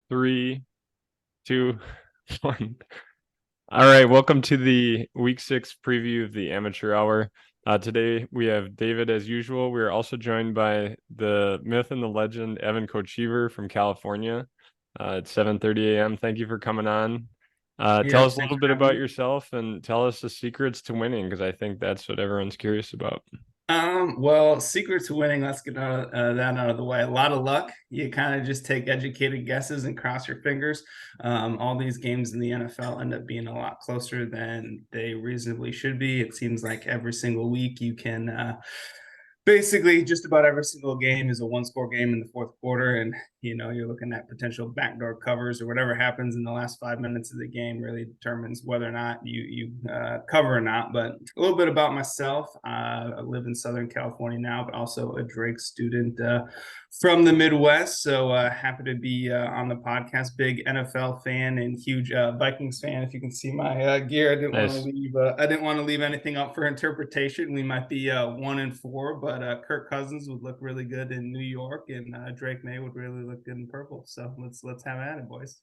Three, two, one. All right, welcome to the Week 6 preview of the Amateur Hour. Today we have David as usual. We are also joined by the myth and the legend, Evan Kotchevar from California at 7:30 a.m. Thank you for coming on. Tell Yeah, us a thanks little for bit having about me. yourself and tell us the secrets to winning, because I think that's what everyone's curious about. Well, secret to winning, let's get that out of the way. A lot of luck. You kind of just take educated guesses and cross your fingers. All these games in the NFL end up being a lot closer than they reasonably should be. It seems like every single week you can basically just about every single game is a one-score game in the fourth quarter, and you're looking at potential backdoor covers or whatever happens in the last 5 minutes of the game really determines whether or not you cover or not. But a little bit about myself: I live in Southern California now, but also a Drake student from the Midwest. So happy to be on the podcast. Big NFL fan and huge Vikings fan. If you can see my gear, I didn't want to Nice. leave. I didn't want to leave anything up for interpretation. We might be 1-4, but Kirk Cousins would look really good in New York, and Drake May would really look good in purple. So let's have at it, boys.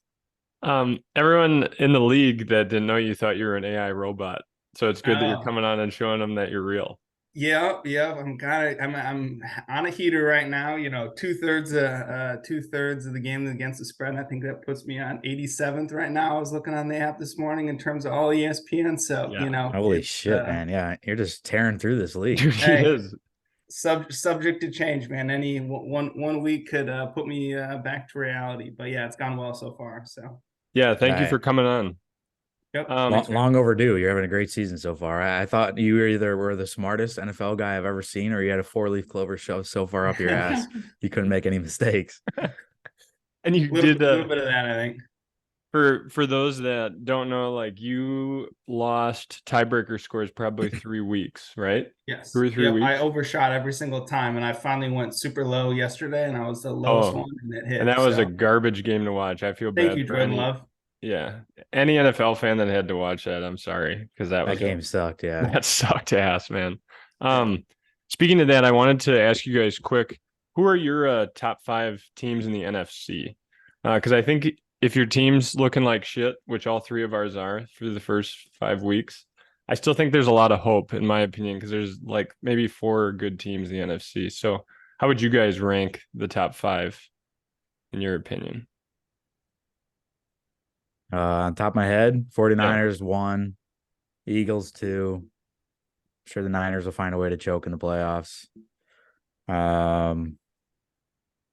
Everyone in the league that didn't know you thought you were an AI robot. So it's good that you're Oh, coming on and showing them that you're real. yeah. I'm on a heater right now. Two thirds of the game against the spread. I think that puts me on 87th right now. I was looking on the app this morning in terms of all ESPN. So Yeah, Holy it's shit, man. Yeah, you're just tearing through this league. dude, he hey, is. subject to change, man. Any one week could put me back to reality. But yeah, it's gone well so far. So Yeah, thank you I for coming on. yep, Um, thanks long, for having long me. overdue. You're having a great season so far. I thought you either were the smartest NFL guy I've ever seen, or you had a four-leaf clover shoved so far up your ass you couldn't make any mistakes. and you little did little bit of that, I think. for those that don't know, like you lost tiebreaker scores probably 3 weeks, right? Two Yes. or three Yep. I weeks. overshot every single time, and I finally went super low yesterday, and I was the lowest Oh, one, and it and hit. that was a So garbage game to watch. I feel thank bad you, for Jordan any, Love. yeah, any NFL fan that had to watch that. I'm sorry, because that That was game sucked, yeah. that sucked ass, man. Yeah. Um, Speaking of that, I wanted to ask you guys quick, who are your top five teams in the NFC? Because I think if your team's looking like shit, which all three of ours are through the first 5 weeks, I still think there's a lot of hope, in my opinion, because there's like maybe four good teams in the NFC. So how would you guys rank the top five in your opinion? On top of my head, Yeah. 49ers one, Eagles two. I'm sure the Niners will find a way to choke in the playoffs. Um,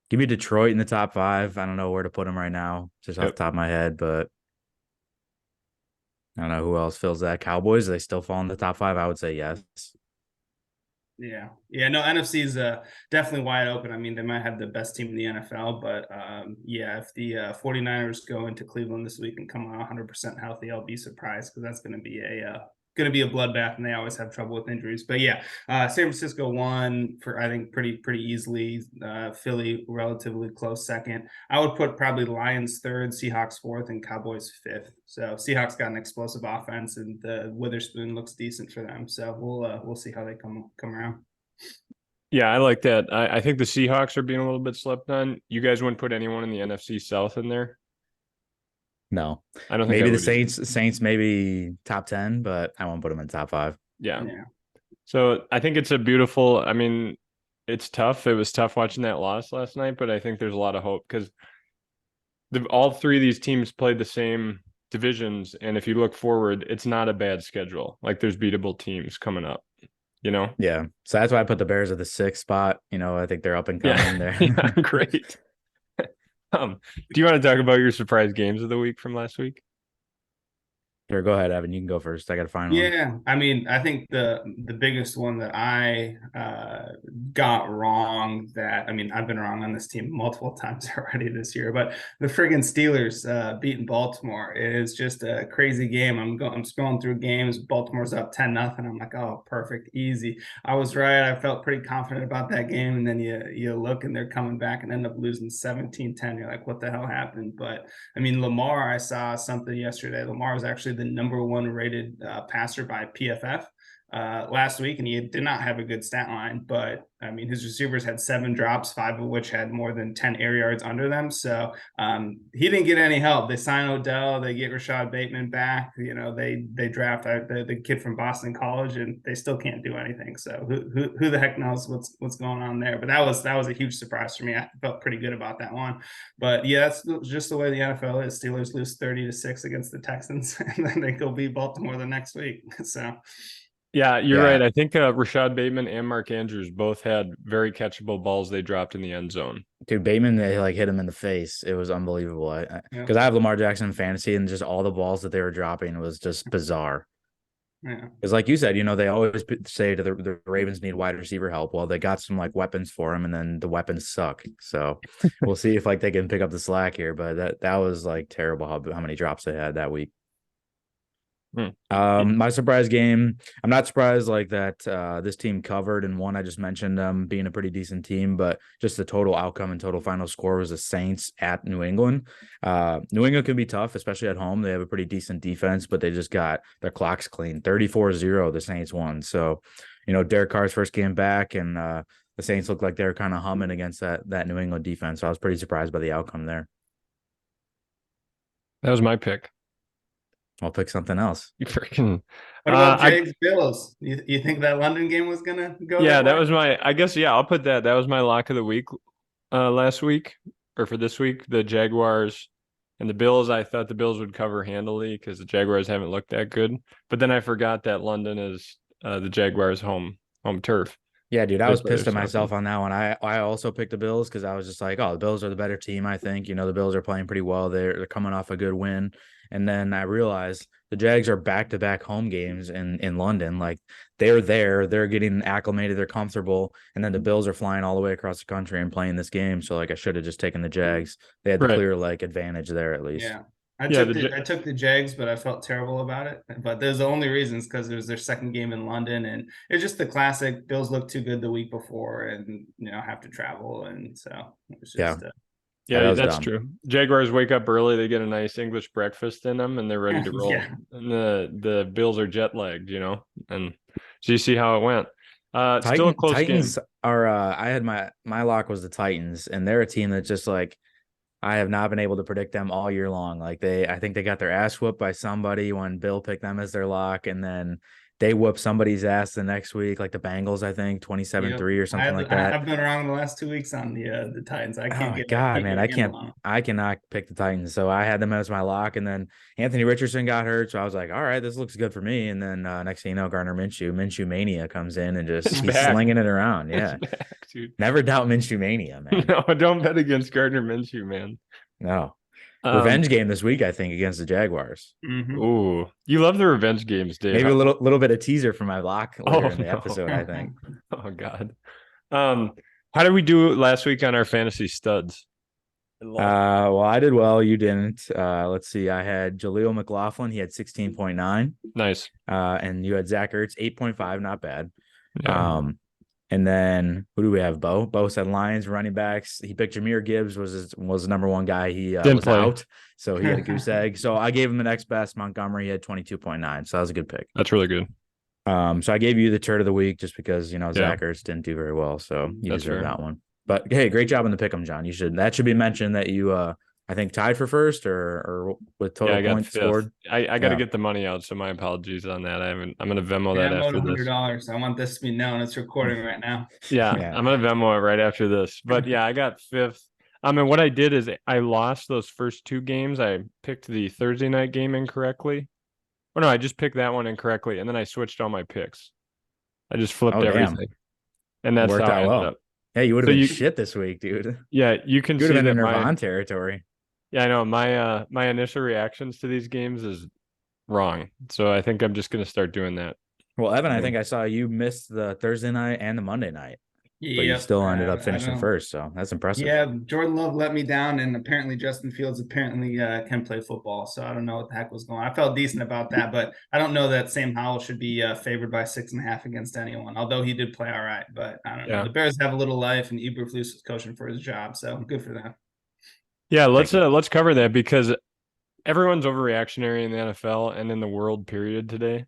Give me Detroit in the top five. I don't know where to put them right now, just off Yep. the top of my head, but I don't know who else fills that. Cowboys, they still fall in the top five. I would say yes. Yeah. Yeah. No, NFC is definitely wide open. I mean, they might have the best team in the NFL, but yeah, if the 49ers go into Cleveland this week and come out 100% healthy, I'll be surprised because that's going to be a bloodbath, and they always have trouble with injuries. But yeah, San Francisco won for I think pretty easily. Philly relatively close second. I would put probably Lions third, Seahawks fourth, and Cowboys fifth. So Seahawks got an explosive offense, and the Witherspoon looks decent for them. So we'll see how they come around. Yeah, I like that. I think the Seahawks are being a little bit slept on. You guys wouldn't put anyone in the NFC South in there? No. I don't think I Maybe the would either. Saints maybe top 10, but I won't put them in top five. Yeah. Yeah, So I think it's a beautiful, I mean, it's tough. It was tough watching that loss last night, but I think there's a lot of hope because all three of these teams played the same divisions. And if you look forward, it's not a bad schedule. Like there's beatable teams coming up, you know? Yeah. So that's why I put the Bears at the sixth spot. I think they're up and Yeah. coming there. Yeah, great. Do you want to talk about your surprise games of the week from last week? Here, go ahead, Evan. You can go first. I got to find one. yeah. I mean, I think the biggest one that I got wrong. That I mean, I've been wrong on this team multiple times already this year, but the friggin' Steelers beating Baltimore is just a crazy game. I'm scrolling through games. Baltimore's up 10-0. I'm like, oh, perfect, easy. I was right. I felt pretty confident about that game, and then you look and they're coming back and end up losing 17-10. You're like, what the hell happened? But I mean, Lamar, I saw something yesterday. Lamar was actually the number one rated passer by PFF. last week, and he did not have a good stat line. But I mean, his receivers had 7 drops, 5 of which had more than 10 air yards under them. So he didn't get any help. They sign Odell, they get Rashad Bateman back. You know, they draft the kid from Boston College, and they still can't do anything. So who the heck knows what's going on there? But that was a huge surprise for me. I felt pretty good about that one. But yeah, that's just the way the NFL is. Steelers lose 30-6 against the Texans, and then they go beat Baltimore the next week. So. Yeah, you're right. I think Rashad Bateman and Mark Andrews both had very catchable balls they dropped in the end zone. Dude, Bateman, they like hit him in the face. It was unbelievable. Because I have Lamar Jackson in fantasy, and just all the balls that they were dropping was just bizarre. Yeah. Because like you said, you know, they always say to the Ravens need wide receiver help. Well, they got some like weapons for him, and then the weapons suck. So we'll see if like they can pick up the slack here. But that was like terrible how many drops they had that week. My surprise game, I'm not surprised like that this team covered and won. I just mentioned them being a pretty decent team, but just the total outcome and total final score was the Saints at New England. New England can be tough, especially at home. They have a pretty decent defense, but they just got their clocks clean. 34-0, the Saints won. So, you know, Derek Carr's first game back, and the Saints looked like they were kind of humming against that New England defense. So I was pretty surprised by the outcome there. That was my pick. I'll pick something else. You freaking. What about Jags Bills? You think that London game was gonna go? Yeah, that was my. I guess I'll put that. That was my lock of the week, last week or for this week. The Jaguars and the Bills. I thought the Bills would cover handily because the Jaguars haven't looked that good. But then I forgot that London is the Jaguars' home turf. Yeah, dude, I was pissed at myself on that one. I also picked the Bills because I was just like, oh, the Bills are the better team, I think. You know, the Bills are playing pretty well. They're coming off a good win. And then I realized the Jags are back-to-back home games in London. Like, they're there. They're getting acclimated. They're comfortable. And then the Bills are flying all the way across the country and playing this game. So, like, I should have just taken the Jags. They had the clear, like, advantage there at least. Yeah. I took the Jags, but I felt terrible about it. But there's the only reasons because it was their second game in London, and it's just the classic. Bills looked too good the week before, and have to travel, and so it was just. Yeah, that's dumb. True. Jaguars wake up early; they get a nice English breakfast in them, and they're ready to roll. And the Bills are jet lagged, and so you see how it went. Still a close Titans game. Are I had my lock was the Titans, and they're a team that's just like. I have not been able to predict them all year long. Like I think they got their ass whooped by somebody when Bill picked them as their lock, and then they whoop somebody's ass the next week, like the Bengals, I think 27-3 or something like that. I've been wrong the last 2 weeks on the Titans. I can't get God, man, I cannot pick the Titans. So I had them as my lock, and then Anthony Richardson got hurt, so I was like, all right, this looks good for me. And then next thing you know, Gardner Minshew mania comes in and he's slinging it around. Yeah, back, dude. Never doubt Minshew mania, man. No, don't bet against Gardner Minshew, man. No. Revenge game this week, I think, against the Jaguars. Mm-hmm. Ooh, you love the revenge games, Dave. Maybe a little bit of teaser for my lock later in the episode, I think. Oh God. How did we do last week on our fantasy studs? Well, I did well. You didn't. Let's see. I had Jaleel McLaughlin. He had 16.9. Nice. And you had Zach Ertz, 8.5. Not bad. Yeah. And then who do we have? Bo said Lions running backs. He picked Jahmyr Gibbs was the number one guy. He was out, so he had a goose egg. So I gave him the next best. Montgomery had 22.9, so that was a good pick. That's really good. So I gave you the turd of the week just because Zach Ertz didn't do very well, so you deserve that one. But hey, great job on the pick 'em, John. That should be mentioned that you I think tied for first or with total points scored. I got to get the money out, so my apologies on that. I'm gonna Venmo that after this. $100. I want this to be known. It's recording right now. Yeah, I'm gonna Venmo it right after this. But yeah, I got fifth. I mean, what I did is I lost those first 2 games. I picked the Thursday night game incorrectly. Oh no, I just picked that one incorrectly, and then I switched all my picks. I just flipped everything, and that's worked how I ended up. Yeah, you would have been shit this week, dude. Yeah, you can. You would have been in Nirvana territory. Yeah, I know. My initial reactions to these games is wrong. So I think I'm just going to start doing that. Well, Evan, I think I saw you miss the Thursday night and the Monday night. But you still ended up finishing first, so that's impressive. Yeah, Jordan Love let me down, and apparently Justin Fields can play football, so I don't know what the heck was going on. I felt decent about that, but I don't know that Sam Howell should be favored by 6.5 against anyone, although he did play all right, but I don't know. The Bears have a little life, and Eberflus was coaching for his job, so good for them. Yeah, let's cover that because everyone's overreactionary in the NFL and in the world period today.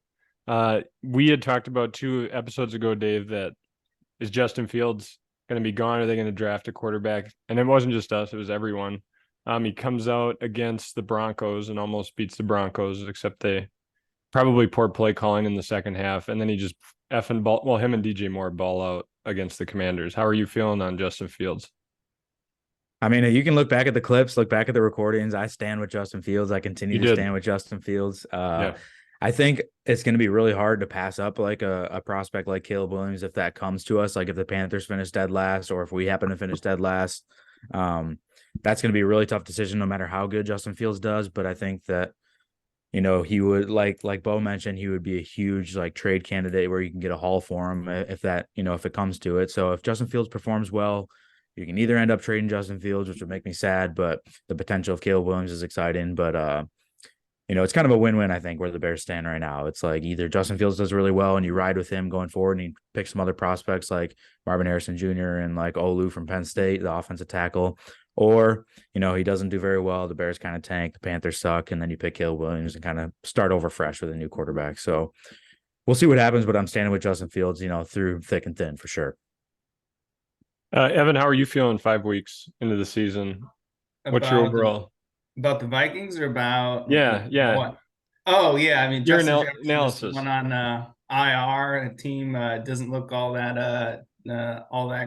We had talked about 2 episodes ago, Dave, that is Justin Fields going to be gone? Are they going to draft a quarterback? And it wasn't just us, it was everyone. He comes out against the Broncos and almost beats the Broncos, except they probably poor play calling in the second half. And then he just him and DJ Moore ball out against the Commanders. How are you feeling on Justin Fields? I mean, you can look back at the clips, look back at the recordings. I stand with Justin Fields. I continue to stand with Justin Fields. Yeah. I think it's going to be really hard to pass up like a prospect like Caleb Williams if that comes to us. Like if the Panthers finish dead last, or if we happen to finish dead last, that's going to be a really tough decision no matter how good Justin Fields does. But I think that, you know, he would like Bo mentioned, he would be a huge like trade candidate where you can get a haul for him if that, you know, if it comes to it. So if Justin Fields performs well, you can either end up trading Justin Fields, which would make me sad, but the potential of Caleb Williams is exciting. But you know, it's kind of a win-win, I think, where the Bears stand right now. It's like either Justin Fields does really well and you ride with him going forward and you pick some other prospects like Marvin Harrison Jr. and like Olu from Penn State, the offensive tackle, or, you know, he doesn't do very well. The Bears kind of tank, the Panthers suck, and then you pick Caleb Williams and kind of start over fresh with a new quarterback. So we'll see what happens, but I'm standing with Justin Fields, you know, through thick and thin for sure. Evan, how are you feeling 5 weeks into the season? What's your overall? About the Vikings or about yeah. what? Oh yeah, I mean Your Justin Jefferson analysis just went on IR. A team doesn't look all that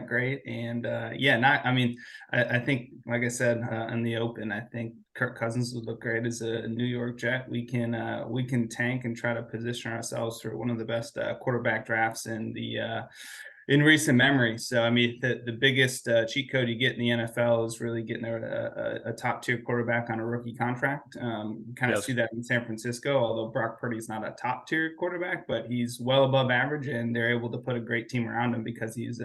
great, and I think like I said in the open, I think Kirk Cousins would look great as a New York Jet. We can tank and try to position ourselves for one of the best quarterback drafts in recent memory. So, I mean, the biggest cheat code you get in the NFL is really getting a top tier quarterback on a rookie contract. Kind of see that in San Francisco, although Brock Purdy's not a top tier quarterback, but he's well above average, and they're able to put a great team around him because he's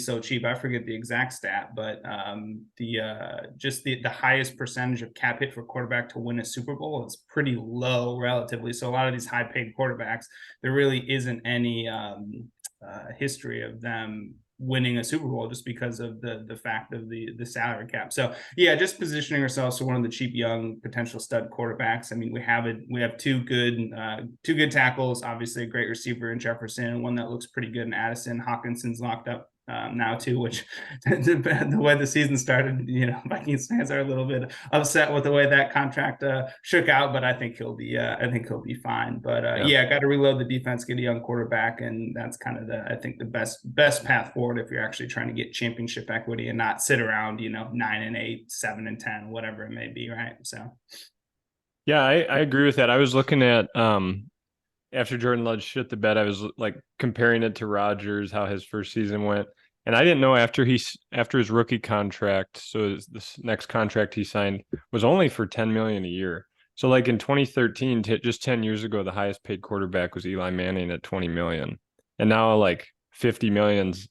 so cheap. I forget the exact stat, but the highest percentage of cap hit for quarterback to win a Super Bowl is pretty low relatively. So a lot of these high paid quarterbacks, there really isn't any history of them winning a Super Bowl just because of the fact of the salary cap. So yeah, just positioning ourselves for one of the cheap young potential stud quarterbacks. I mean, we have two good tackles, obviously a great receiver in Jefferson, and one that looks pretty good in Addison. Hawkinson's locked up now too, which the way the season started, you know, Vikings fans are a little bit upset with the way that contract shook out, but I think he'll be fine. But I got to reload the defense, get a young quarterback, and that's kind of the best path forward if you're actually trying to get championship equity and not sit around, you know, 9-8, 7-10, whatever it may be, right? So yeah, I agree with that. I was looking at after Jordan Love shit the bed, I was like comparing it to Rodgers, how his first season went. And I didn't know after his rookie contract, so this next contract he signed was only for $10 million a year. So like in 2013, just 10 years ago, the highest paid quarterback was Eli Manning at $20 million. And now like $50 million's,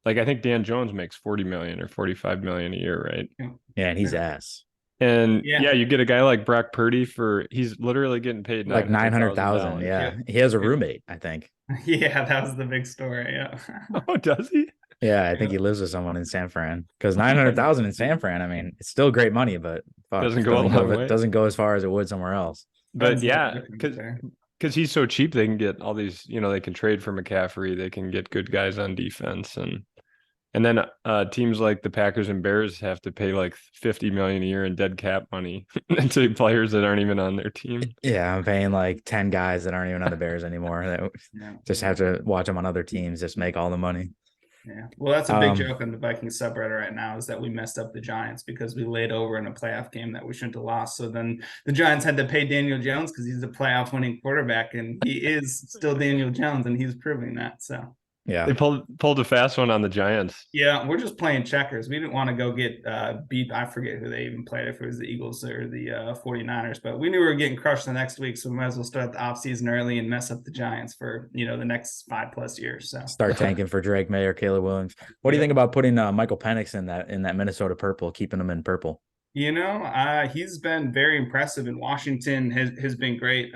like I think Dan Jones makes $40 million or $45 million a year, right? Yeah, and he's ass. And you get a guy like Brock Purdy he's literally getting paid like $900,000. Yeah. He has a roommate, I think. Yeah, that was the big story. Yeah. Oh, does he? Yeah, I think he lives with someone in San Fran, because 900,000 in San Fran, I mean, it's still great money, but doesn't go as far as it would somewhere else. But yeah, because he's so cheap, they can get all these, you know, they can trade for McCaffrey, they can get good guys on defense, and then teams like the Packers and Bears have to pay like $50 million a year in dead cap money to players that aren't even on their team. Yeah, I'm paying like 10 guys that aren't even on the Bears anymore that just have to watch them on other teams, just make all the money. Yeah, well, that's a big joke on the Vikings subreddit right now, is that we messed up the Giants because we laid over in a playoff game that we shouldn't have lost. So then the Giants had to pay Daniel Jones because he's a playoff winning quarterback, and he is still Daniel Jones, and he's proving that. So yeah, they pulled a fast one on the Giants. Yeah, we're just playing checkers. We didn't want to go get beat. I forget who they even played, if it was the Eagles or the 49ers, but we knew we were getting crushed the next week, so we might as well start the offseason early and mess up the Giants for, you know, the next 5+ years. So start tanking for Drake May or Caleb Williams. What do you think about putting Michael Penix in that Minnesota purple, keeping him in purple? You know, he's been very impressive, and Washington has been great.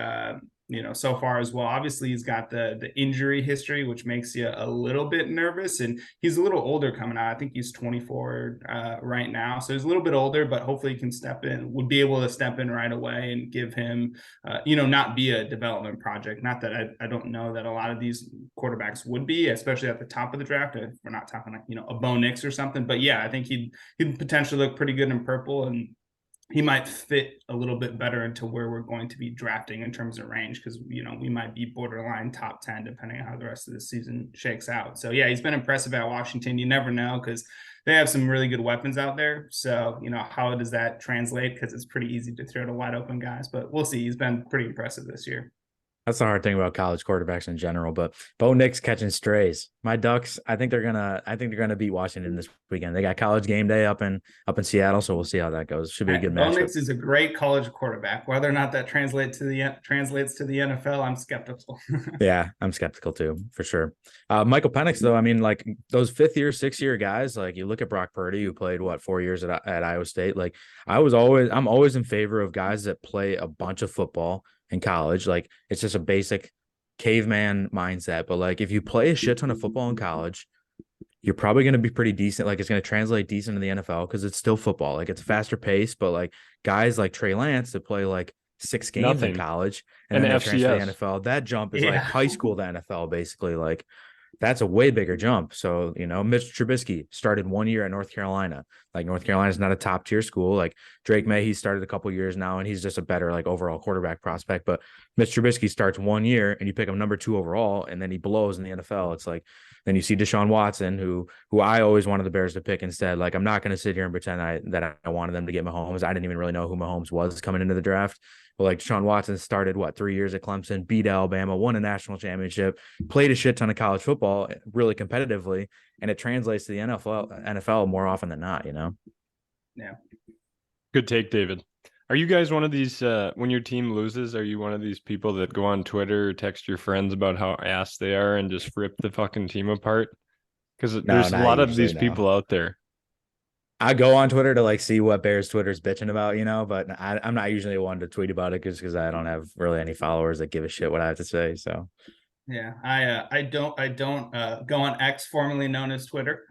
so far as well. Obviously, he's got the injury history, which makes you a little bit nervous. And he's a little older coming out. I think he's 24 right now. So he's a little bit older, but hopefully he can would be able to step in right away and give him, not be a development project. Not that I don't know that a lot of these quarterbacks would be, especially at the top of the draft. If we're not talking like, a Bo Nix or something. But yeah, I think he'd potentially look pretty good in purple, and he might fit a little bit better into where we're going to be drafting in terms of range, because we might be borderline top 10 depending on how the rest of the season shakes out. So yeah, he's been impressive at Washington. You never know, because they have some really good weapons out there. So how does that translate, because it's pretty easy to throw to wide open guys, but we'll see. He's been pretty impressive this year. That's the hard thing about college quarterbacks in general. But Bo Nix catching strays. My Ducks, I think they're gonna beat Washington this weekend. They got College game day up in Seattle, so we'll see how that goes. Should be a good match. Bo Nix is a great college quarterback. Whether or not that translates to the NFL, I'm skeptical. Yeah, I'm skeptical too, for sure. Michael Penix, though, I mean, like those 5th year, 6th year guys, like you look at Brock Purdy, who played 4 years at Iowa State. Like I'm always in favor of guys that play a bunch of football in college. Like it's just a basic caveman mindset. But like if you play a shit ton of football in college, you're probably going to be pretty decent. Like it's going to translate decent to the NFL because it's still football. Like it's a faster pace, but like guys like Trey Lance that play like 6 games in college and then they transfer to the NFL, that jump is like high school to NFL, basically. Like that's a way bigger jump. So, Mitch Trubisky started 1 year at North Carolina. Like North Carolina is not a top tier school. Like Drake May, he started a couple years now, and he's just a better like overall quarterback prospect. But Mitch Trubisky starts 1 year and you pick him number 2 overall, and then he blows in the NFL. It's like, then you see Deshaun Watson, who I always wanted the Bears to pick instead. Like I'm not going to sit here and pretend that I wanted them to get Mahomes. I didn't even really know who Mahomes was coming into the draft. But like Deshaun Watson started 3 years at Clemson, beat Alabama, won a national championship, played a shit ton of college football really competitively, and it translates to the NFL more often than not, Yeah. Good take, David. Are you guys one of these, when your team loses, are you one of these people that go on Twitter or text your friends about how ass they are and just rip the fucking team apart? Because there's a lot of these people out there. I go on Twitter to like see what Bears Twitter's bitching about, but I'm not usually one to tweet about it because I don't have really any followers that give a shit what I have to say. So yeah, I don't go on X, formerly known as Twitter.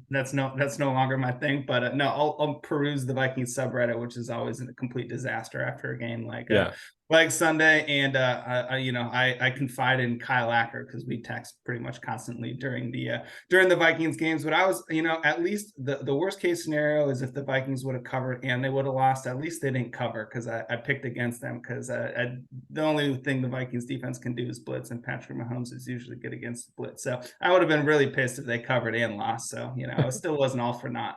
That's no longer my thing. But no, I'll peruse the Vikings subreddit, which is always a complete disaster after a game like Sunday. And I confide in Kyle Acker because we text pretty much constantly during the Vikings games. But I was, at least the worst case scenario is if the Vikings would have covered and they would have lost. At least they didn't cover, because I picked against them, because the only thing the Vikings defense can do is blitz, and Patrick Mahomes is usually good against the blitz. So I would have been really pissed if they covered and lost. So it still wasn't all for naught.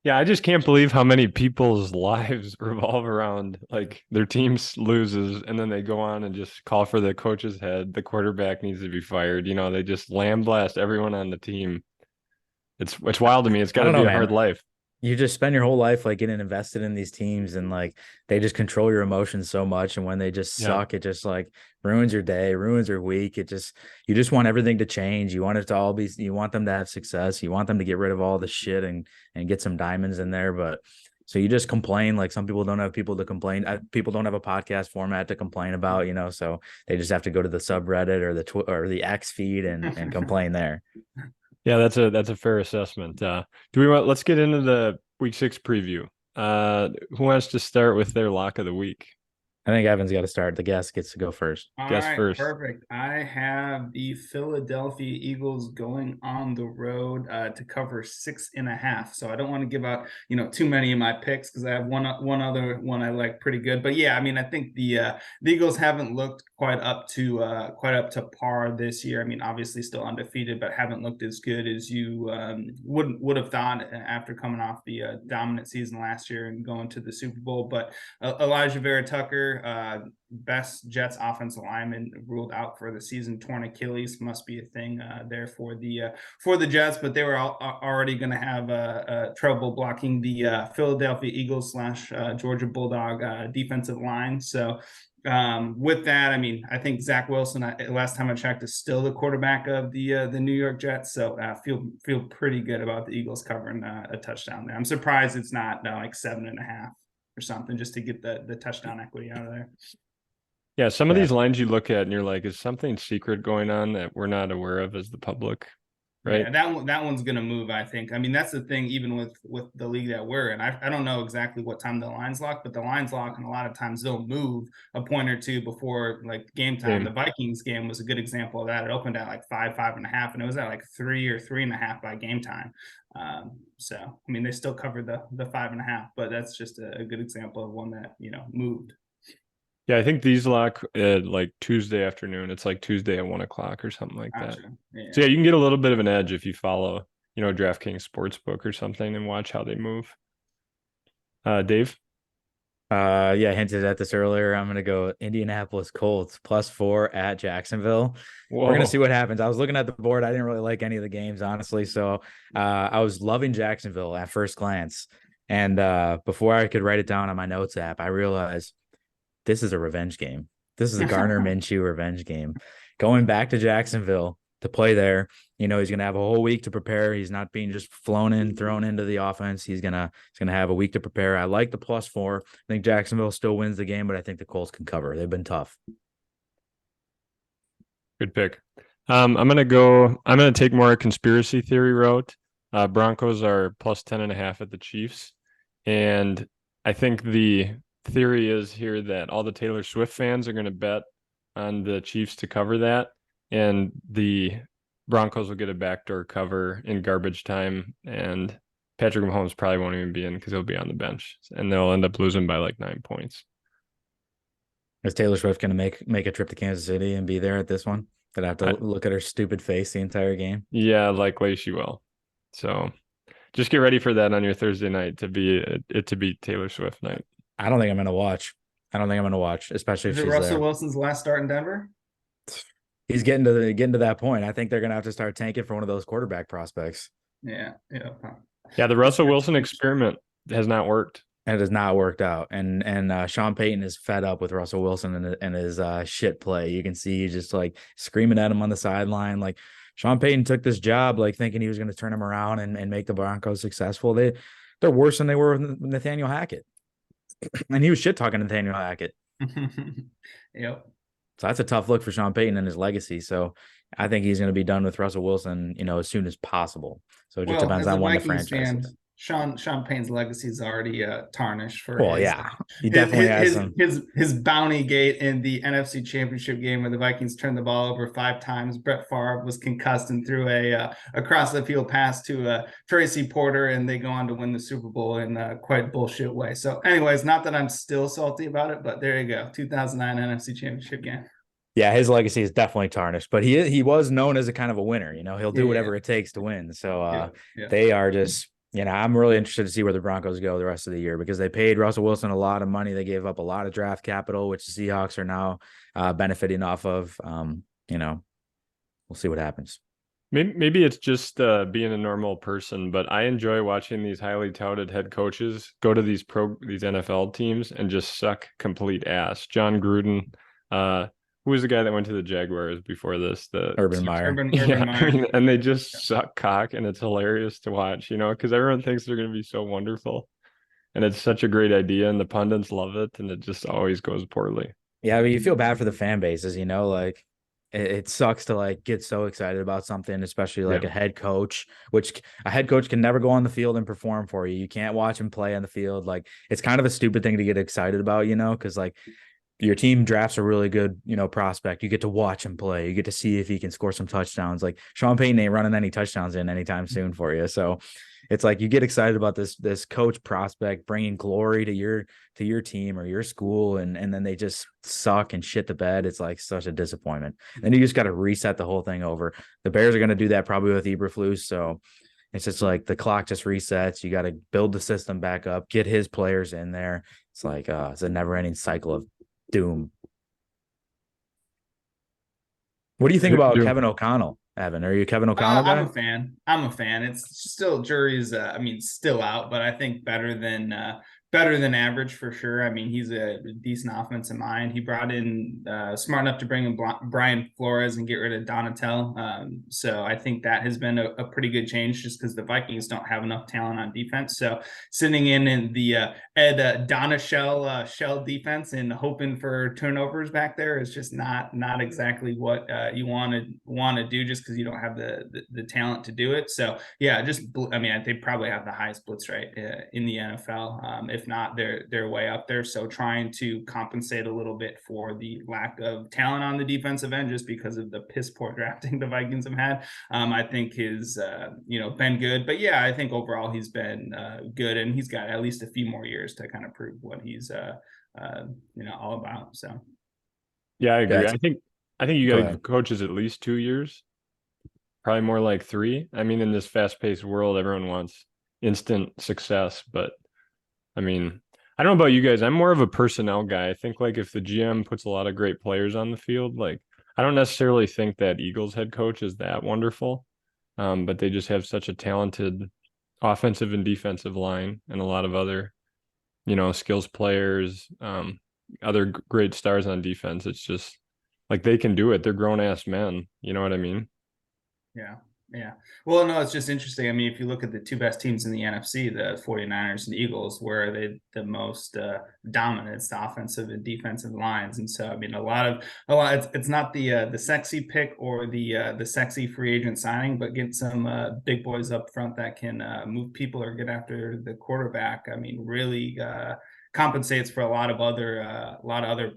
Yeah, I just can't believe how many people's lives revolve around like their team loses and then they go on and just call for the coach's head. The quarterback needs to be fired. They just lambaste everyone on the team. It's wild to me. It's got to be a hard life. You just spend your whole life like getting invested in these teams, and like they just control your emotions so much. And when they just suck, it just like ruins your day, ruins your week. You just want everything to change. You want it to all be, you want them to have success. You want them to get rid of all the shit and get some diamonds in there. But so you just complain. Like some people don't have people to complain. People don't have a podcast format to complain about, so they just have to go to the subreddit or the X feed and complain there. Yeah, that's a fair assessment. Let's get into the week 6 preview. Who wants to start with their lock of the week? I think Evan's got to start. The guest gets to go first. Guest first. Perfect. I have the Philadelphia Eagles going on the road to cover 6.5. So I don't want to give out, too many of my picks, because I have one other one I like pretty good. But yeah, I mean, I think the Eagles haven't looked quite up to par this year. I mean, obviously still undefeated, but haven't looked as good as you would have thought after coming off the dominant season last year and going to the Super Bowl. But Elijah Vera Tucker, best Jets offensive lineman, ruled out for the season, torn Achilles. Must be a thing there for the Jets, but they were already going to have trouble blocking the Philadelphia Eagles / Georgia Bulldog defensive line. So with that, I mean, I think Zach Wilson, last time I checked, is still the quarterback of the New York Jets. So feel pretty good about the Eagles covering a touchdown there. I'm surprised it's not like 7.5 or something, just to get the touchdown equity out of there. Yeah, some of Yeah. these lines you look at and you're like, is something secret going on that we're not aware of as the public, right? Yeah, that one's gonna move, I think. I mean, that's the thing, even with the league that we're in. I don't know exactly what time the lines lock, but the lines lock, and a lot of times they'll move a point or two before like game time. The Vikings game was a good example of that. It opened at like 5.5, and it was at like 3 or 3.5 by game time. So I mean, they still covered the 5.5, but that's just a good example of one that moved. Yeah, I think these lock at like Tuesday afternoon. It's like Tuesday at 1 o'clock or something like that. Yeah. So yeah, you can get a little bit of an edge if you follow, DraftKings Sportsbook or something and watch how they move. Dave? Yeah, hinted at this earlier. I'm gonna go Indianapolis Colts +4 at Jacksonville. We're gonna see what happens. I was looking at the board. I didn't really like any of the games, honestly. So I was loving Jacksonville at first glance. And before I could write it down on my notes app, I realized this is a revenge game. This is a Gardner Minshew revenge game. Going back to Jacksonville to play there, he's going to have a whole week to prepare. He's not being just thrown into the offense. He's gonna have a week to prepare. I like the +4. I think Jacksonville still wins the game, but I think the Colts can cover. They've been tough. Good pick. I'm gonna take more a conspiracy theory route. Broncos are +10.5 at the Chiefs. And I think the theory is here that all the Taylor Swift fans are going to bet on the Chiefs to cover that, and the Broncos will get a backdoor cover in garbage time, and Patrick Mahomes probably won't even be in because he'll be on the bench, and they'll end up losing by like 9 points. Is Taylor Swift going to make a trip to Kansas City and be there at this one? Did I have to look at her stupid face the entire game? Yeah, likely she will. So just get ready for that on your Thursday night to be Taylor Swift night. I don't think I'm going to watch. Especially if she's there. Russell Wilson's last start in Denver? He's getting to that point. I think they're going to have to start tanking for one of those quarterback prospects. Yeah. The Russell Wilson experiment has not worked. And it has not worked out. And Sean Payton is fed up with Russell Wilson and his shit play. You can see he's just like screaming at him on the sideline. Like Sean Payton took this job like thinking he was going to turn him around and make the Broncos successful. They're worse than they were with Nathaniel Hackett. And he was shit talking Nathaniel Hackett. Yep. So that's a tough look for Sean Payton and his legacy. So I think he's going to be done with Russell Wilson, as soon as possible. So it just depends on when the franchise is. Sean Payton's legacy is already tarnished for. He definitely has his bounty gate in the NFC Championship game where the Vikings turned the ball over 5 times. Brett Favre was concussed and threw a across the field pass to Tracy Porter, and they go on to win the Super Bowl in quite bullshit way. So, anyways, not that I'm still salty about it, but there you go, 2009 NFC Championship game. Yeah, his legacy is definitely tarnished, but he was known as a kind of a winner. He'll do whatever it takes to win. So they are just. I'm really interested to see where the Broncos go the rest of the year because they paid Russell Wilson a lot of money. They gave up a lot of draft capital, which the Seahawks are now benefiting off of. We'll see what happens. Maybe it's just being a normal person, but I enjoy watching these highly touted head coaches go to these NFL teams and just suck complete ass. John Gruden, who was the guy that went to the Jaguars before this? Urban Meyer. Urban Meyer. And they just suck cock, and it's hilarious to watch, because everyone thinks they're going to be so wonderful. And it's such a great idea, and the pundits love it, and it just always goes poorly. Yeah, but you feel bad for the fan bases, like it sucks to get so excited about something, especially a head coach, which a head coach can never go on the field and perform for you. You can't watch him play on the field. It's kind of a stupid thing to get excited about, because your team drafts a really good, prospect. You get to watch him play. You get to see if he can score some touchdowns. Sean Payton ain't running any touchdowns in anytime soon for you. So it's you get excited about this coach prospect bringing glory to your team or your school, and then they just suck and shit the bed. It's such a disappointment. Then you just got to reset the whole thing over. The Bears are going to do that probably with Eberflus. So it's just the clock just resets. You got to build the system back up, get his players in there. It's it's a never ending cycle of doom. What do you think about Kevin O'Connell, Evan? Are you a Kevin O'Connell guy? I'm a fan. It's still jury's still out, but I think better than better than average for sure. I mean, he's a decent offensive mind. He brought in smart enough to bring in Brian Flores and get rid of Donatel. So I think that has been a pretty good change, just because the Vikings don't have enough talent on defense. So sitting in the Ed Donashell shell defense and hoping for turnovers back there is just not exactly what you want to do, just because you don't have the talent to do it. So yeah, I mean, they probably have the highest blitz rate in the NFL. If not, they're way up there. So trying to compensate a little bit for the lack of talent on the defensive end, just because of the piss poor drafting the Vikings have had, I think has been good. But yeah, I think overall he's been good, and he's got at least a few more years to kind of prove what he's all about. So Yeah, I agree. Yeah, I think you go got to ahead. give coaches at least 2 years, probably more like 3. I mean, in this fast-paced world, everyone wants instant success, but I mean, I don't know about you guys. I'm more of a personnel guy. I think like if the GM puts a lot of great players on the field, like I don't necessarily think that Eagles head coach is that wonderful. But they just have such a talented offensive and defensive line and a lot of other, skills players, other great stars on defense. It's just like they can do it. They're grown ass men. You know what I mean? yeah. Yeah. Well, no, it's just interesting. I mean, if you look at the two best teams in the NFC, the 49ers and Eagles, where are they the most dominant? It's the offensive and defensive lines. And so, I mean, it's not the sexy pick or the sexy free agent signing, but get some big boys up front that can move people or get after the quarterback. I mean, really compensates for a lot of other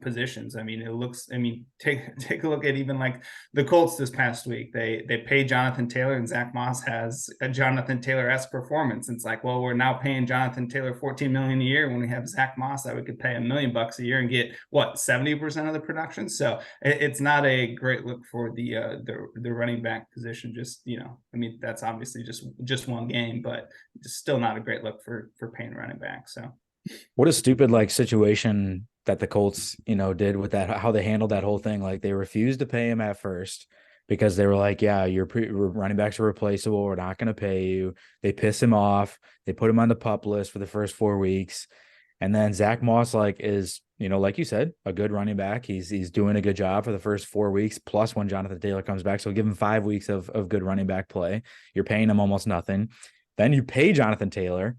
positions. I mean, take a look at even like the Colts this past week. They pay Jonathan Taylor, and Zach Moss has a Jonathan Taylor-esque performance. It's like, well, we're now paying Jonathan Taylor $14 million a year when we have Zach Moss that we could pay $1 million a year and get what 70% of the production. So it's not a great look for the running back position. Just I mean, that's obviously just one game, but it's still not a great look for paying running back. So. What a stupid situation that the Colts, did with that, how they handled that whole thing. Like they refused to pay him at first because they were like, yeah, your running backs are replaceable. We're not going to pay you. They piss him off. They put him on the PUP list for the first 4 weeks. And then Zach Moss is, like you said, a good running back. He's doing a good job for the first 4 weeks, plus when Jonathan Taylor comes back. So give him 5 weeks of good running back play. You're paying him almost nothing. Then you pay Jonathan Taylor,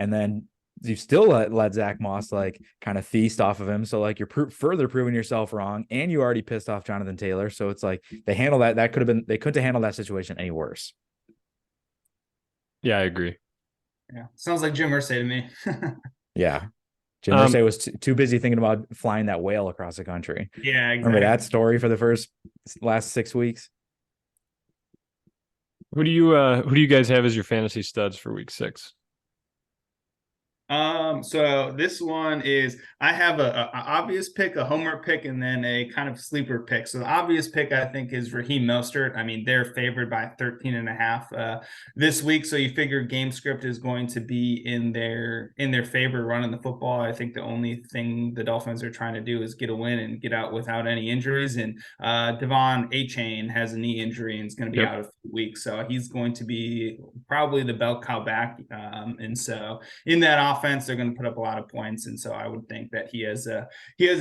and then you still let Zach Moss kind of feast off of him. So you're further proving yourself wrong, and you already pissed off Jonathan Taylor. So it's like they handle that. They couldn't have handled that situation any worse. Yeah, I agree. Yeah, sounds like Jim Irsay to me. Yeah, Jim Irsay was too busy thinking about flying that whale across the country. Yeah, exactly. Remember that story for the last 6 weeks? Who do you guys have as your fantasy studs for week 6? So this one is, I have a obvious pick, a homer pick, and then a kind of sleeper pick. So the obvious pick, I think, is Raheem Mostert. I mean, they're favored by 13.5 this week. So you figure game script is going to be in their favor running the football. I think the only thing the Dolphins are trying to do is get a win and get out without any injuries. And Devon Achane has a knee injury and is going to be out a few weeks. So he's going to be probably the bell cow back. And so in that offense, they're going to put up a lot of points, and so I would think that he has a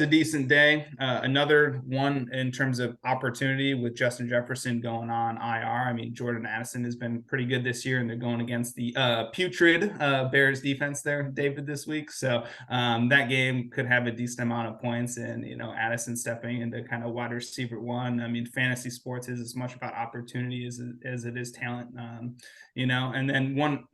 decent day. Another one in terms of opportunity with Justin Jefferson going on IR. I mean, Jordan Addison has been pretty good this year, and they're going against the putrid Bears defense there, David, this week. So that game could have a decent amount of points, and Addison stepping into kind of wide receiver one. I mean, fantasy sports is as much about opportunity as it is talent. And then one.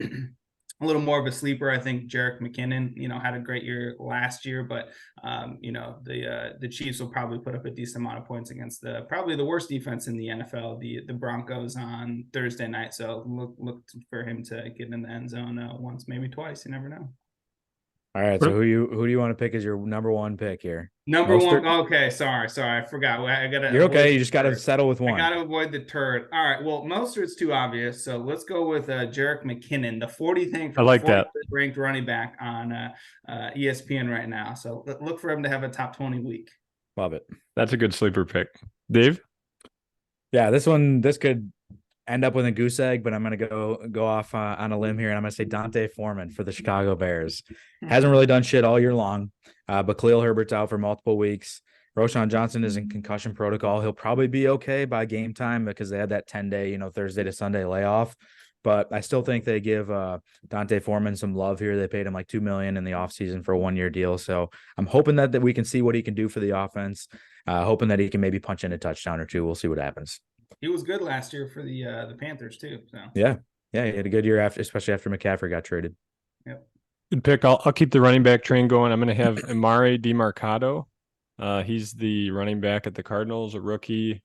A little more of a sleeper, I think Jerick McKinnon, had a great year last year, but the Chiefs will probably put up a decent amount of points against probably the worst defense in the NFL, the Broncos on Thursday night. So look for him to get in the end zone once, maybe twice. You never know. All right, so who do you want to pick as your number one pick here? Number Mostert? One. Okay, sorry, I forgot. I gotta. You're okay. You just gotta settle with one. I gotta avoid the turd. All right. Well, Mostert's too obvious, so let's go with Jerick McKinnon, the 40th I like that ranked running back on ESPN right now. So look for him to have a top 20 week. Love it. That's a good sleeper pick, Dave. Yeah, this could end up with a goose egg, but I'm going to go off on a limb here, and I'm going to say Dante Foreman for the Chicago Bears. Hasn't really done shit all year long, but Khalil Herbert's out for multiple weeks. Roshan Johnson is in concussion protocol. He'll probably be okay by game time because they had that 10-day, Thursday to Sunday layoff. But I still think they give Dante Foreman some love here. They paid him like $2 million in the offseason for a 1-year deal. So I'm hoping that we can see what he can do for the offense. Hoping that he can maybe punch in a touchdown or two. We'll see what happens. He was good last year for the Panthers too. So yeah, he had a good year especially after McCaffrey got traded. Yep. Good pick. I'll keep the running back train going. I'm going to have Emari Demarcado. He's the running back at the Cardinals, a rookie.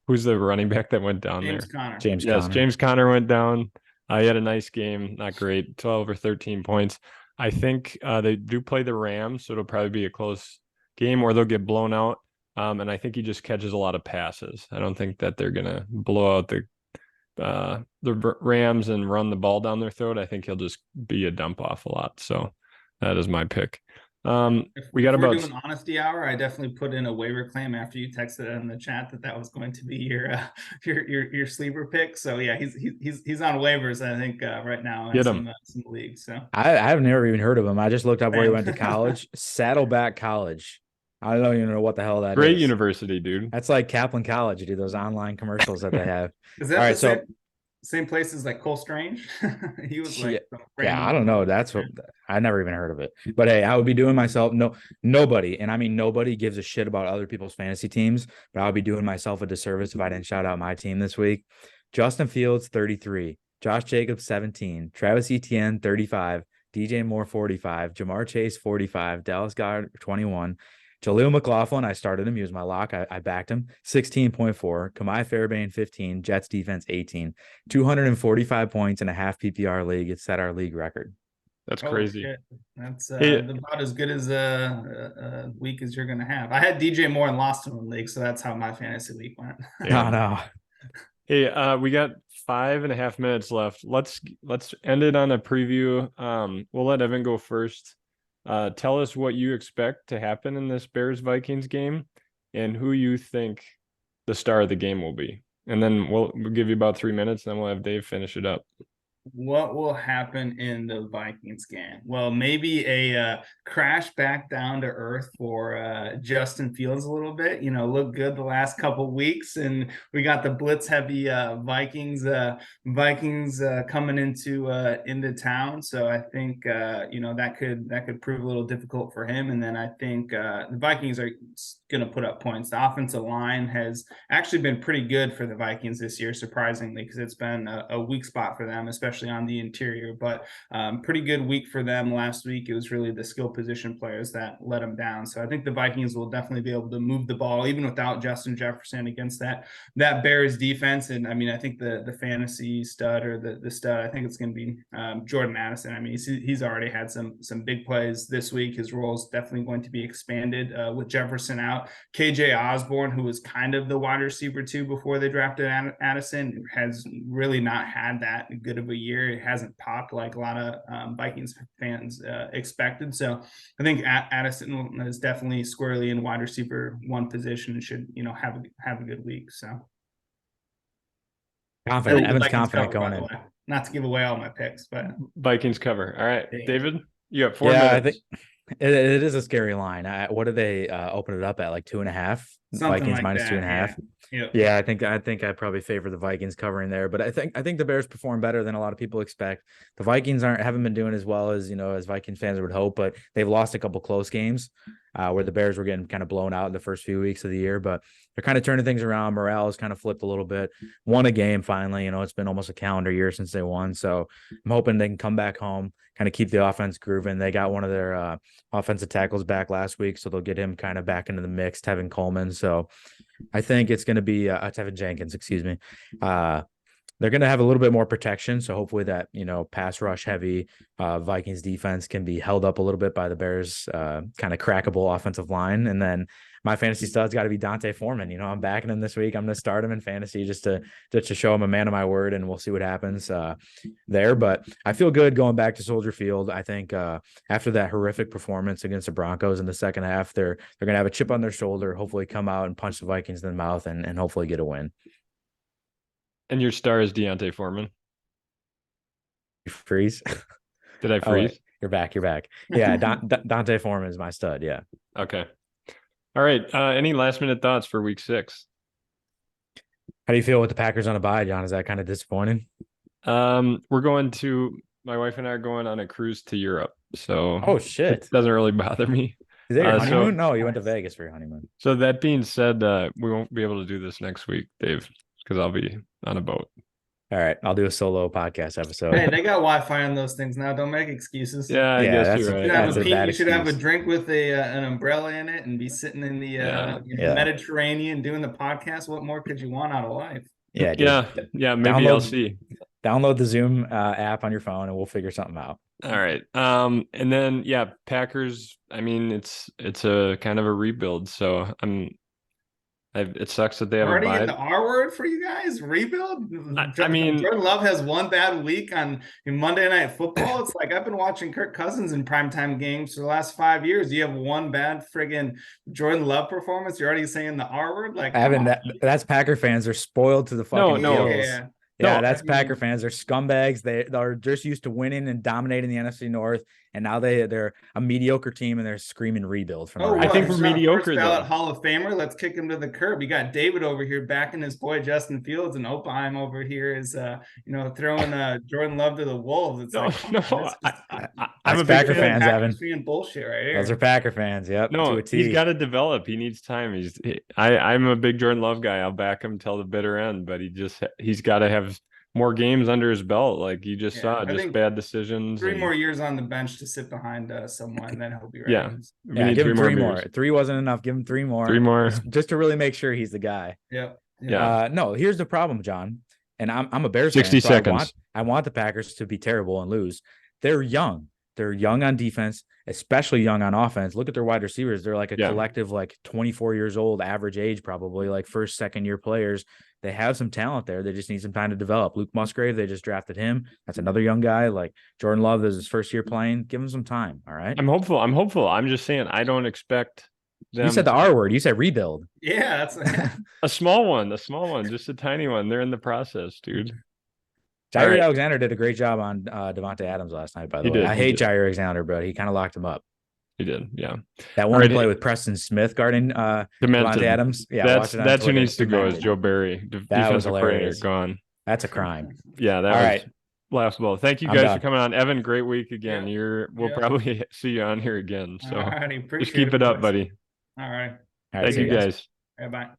Who's the running back that went down James there? Conner. James Conner went down. He had a nice game, not great, 12 or 13 points. I think they do play the Rams, so it'll probably be a close game or they'll get blown out. And I think he just catches a lot of passes. I don't think that they're gonna blow out the Rams and run the ball down their throat. I think he'll just be a dump off a lot. So that is my pick. We got about doing honesty hour. I definitely put in a waiver claim after you texted in the chat that was going to be your sleeper pick. So yeah, he's on waivers. I think right now in some leagues. So I've never even heard of him. I just looked up where he went to college. Saddleback College. I don't even know what the hell that great is. university, dude. That's like Kaplan College, dude. Those online commercials that they have. Is that the same place as like Cole Strange? He was like, I don't know. That's what I never even heard of it. But hey, I would be doing myself nobody, and I mean nobody gives a shit about other people's fantasy teams, but I would be doing myself a disservice if I didn't shout out my team this week. Justin Fields 33, Josh Jacobs 17, Travis Etienne 35, DJ Moore 45, Jamar Chase 45, Dallas Goedert 21. Jaleel McLaughlin, I started him. He was my lock. I backed him. 16.4. Kamai Fairbairn, 15. Jets defense, 18. 245 points in a half PPR league. It set our league record. That's crazy. Shit. That's about as good as a week as you're going to have. I had DJ Moore and lost him in the league, so that's how my fantasy week went. No. Hey, we got 5.5 minutes left. Let's end it on a preview. We'll let Evan go first. Tell us what you expect to happen in this Bears-Vikings game and who you think the star of the game will be. And then we'll give you about 3 minutes, and then we'll have Dave finish it up. What will happen in the Vikings game? Well, maybe a crash back down to earth for Justin Fields a little bit. Looked good the last couple weeks, and we got the blitz heavy Vikings coming into town. So I think that could prove a little difficult for him. And then I think the Vikings are going to put up points. The offensive line has actually been pretty good for the Vikings this year, surprisingly, because it's been a weak spot for them, especially on the interior, but pretty good week for them last week. It was really the skill position players that let them down. So I think the Vikings will definitely be able to move the ball even without Justin Jefferson against that Bears defense. And I mean, I think the fantasy stud or the stud, I think it's going to be Jordan Addison. I mean, he's already had some big plays this week. His role is definitely going to be expanded with Jefferson out. KJ Osborne, who was kind of the wide receiver too before they drafted Addison, has really not had that good of a year. It hasn't popped like a lot of Vikings fans expected. So I think Addison is definitely squarely in wide receiver one position and should have a good week. So confident. Evan's confident going in. Not to give away all my picks, but Vikings cover. All right, David, you got 4 minutes. I think it is a scary line. What did they open it up at? Like 2.5? Vikings like minus 2.5. Yeah, I think I probably favor the Vikings covering there, but I think the Bears perform better than a lot of people expect. The Vikings haven't been doing as well as as Vikings fans would hope, but they've lost a couple close games where the Bears were getting kind of blown out in the first few weeks of the year, but they're kind of turning things around. Morale has kind of flipped a little bit. Won a game finally. It's been almost a calendar year since they won, so I'm hoping they can come back home, kind of keep the offense grooving. They got one of their offensive tackles back last week, so they'll get him kind of back into the mix, Tevin Coleman. So I think it's going to be Tevin Jenkins, excuse me. They're going to have a little bit more protection. So hopefully that, pass rush heavy Vikings defense can be held up a little bit by the Bears kind of crackable offensive line. And then my fantasy stud's got to be Dante Foreman. I'm backing him this week. I'm going to start him in fantasy just to show him a man of my word, and we'll see what happens there. But I feel good going back to Soldier Field. I think after that horrific performance against the Broncos in the second half, they're going to have a chip on their shoulder, hopefully come out and punch the Vikings in the mouth and hopefully get a win. And your star is Deontay Foreman. You freeze? Did I freeze? You're back. Yeah, Dante Foreman is my stud. Yeah. Okay. All right. Any last minute thoughts for week 6? How do you feel with the Packers on a bye, John? Is that kind of disappointing? My wife and I are going on a cruise to Europe. So oh shit, it doesn't really bother me. Is that your honeymoon? No, you went to Vegas for your honeymoon. So that being said, we won't be able to do this next week, Dave, because I'll be on a boat. All right, I'll do a solo podcast episode. Hey, they got Wi-Fi on those things now. Don't make excuses. Yeah, I guess you're right. You should have a drink with an umbrella in it and be sitting in the Mediterranean doing the podcast. What more could you want out of life? Yeah, maybe I'll see. Download the Zoom app on your phone and we'll figure something out. All right. And then Packers. I mean, it's a kind of a rebuild. So it sucks that they have already a bye. In the R word for you guys. Rebuild. I mean, Jordan Love has one bad week on Monday Night Football. It's like I've been watching Kirk Cousins in primetime games for the last 5 years. You have one bad friggin' Jordan Love performance. You're already saying the R word. Like, that's Packer fans are spoiled to the fucking gills. Yeah, that's Packer fans. They're scumbags. They're just used to winning and dominating the NFC North, and now they're a mediocre team and they're screaming rebuild. I think we're mediocre though. Hall of Famer. Let's kick him to the curb. You got David over here backing his boy Justin Fields, and Opheim over here is throwing Jordan Love to the wolves. It's I'm a Packer fan, Evan. Being bullshit right here. Those are Packer fans. Yep. No, he's got to develop. He needs time. I'm a big Jordan Love guy. I'll back him till the bitter end, but he's got to have more games under his belt, like you just saw, just bad decisions. 3 more years on the bench to sit behind someone, then he'll be ready. Give him 3 more. 3 wasn't enough. Give him 3 more. 3 more, just to really make sure he's the guy. Yeah. No, here's the problem, John. And I'm a Bears 60 fan. seconds. I want the Packers to be terrible and lose. They're young. They're young on defense, especially young on offense. Look at their wide receivers. They're like a collective, 24 years old, average age, probably like first, second year players. They have some talent there. They just need some time to develop. Luke Musgrave, they just drafted him. That's another young guy. Like Jordan Love is his first year playing. Give him some time. All right. I'm hopeful. I'm just saying, I don't expect them. You said the R word. You said rebuild. Yeah. That's a small one, just a tiny one. They're in the process, dude. Jair Alexander did a great job on Devontae Adams last night, by the way. I hate Jair Alexander, but he kind of locked him up. He did, yeah. That one play with Preston Smith guarding Devontae Adams. Yeah, that's who needs to go is Joe Barry. That was hilarious. Gone. That's a crime. Yeah, that was laughable. Thank you guys for coming on. Evan, great week again. We'll probably see you on here again. So just keep it up, buddy. All right. Thank you guys. Bye.